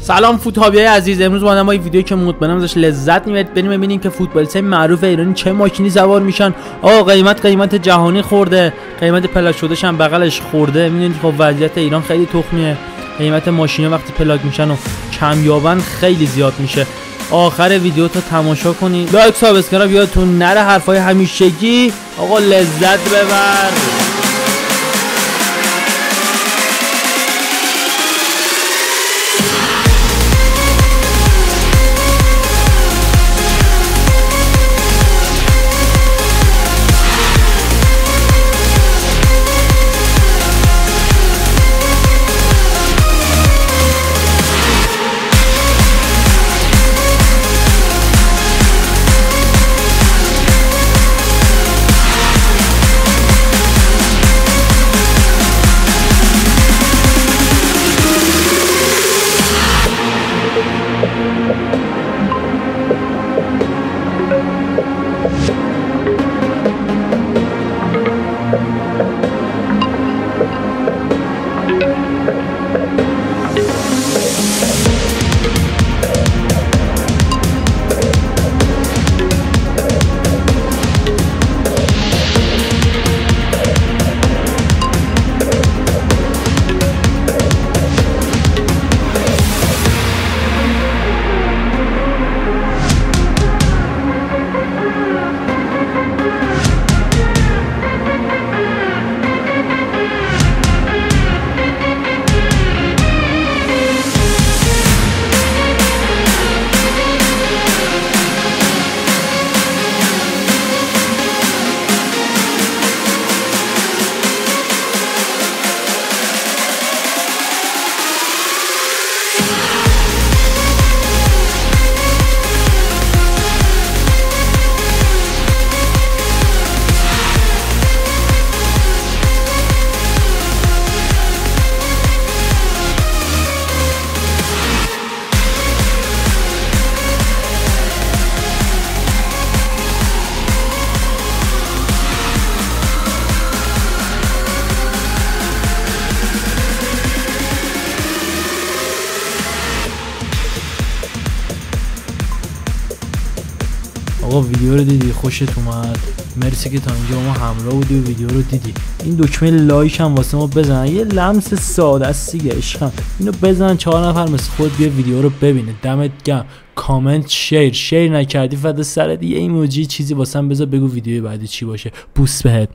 سلام فوتبالیای عزیز، امروز با ما ویدیو که مطمئنم ازش لذت میبرید بریم ببینیم که فوتبالیستای معروف ایرانی چه ماشینی سوار میشن. قیمت جهانی خورده، قیمت پلاک شدهش هم بغلش خورده. میدونید خب وضعیت ایران خیلی تخمیه، قیمت ماشینا وقتی پلاک میشن و کمیابن خیلی زیاد میشه. آخر ویدیو تا تماشا کنید، لایک سابسکرایب یادتون نره، حرفای همیشگی. آقا لذت ببر. آقا ویدیو رو دیدی؟ خوشت اومد؟ مرسی که تا اینجا ما همراه بودی و ویدیو رو دیدی. این دکمه لایک هم واسه ما بزن، یه لمس ساده است دیگه عشقم. اینو بزن 4 نفر مثل خود بیا ویدیو رو ببینه. دمت گرم. کامنت شیر نکردی فدا سرت، یه ایموجی چیزی واسم بذار، بگو ویدیو بعدی چی باشه. بوس بهت.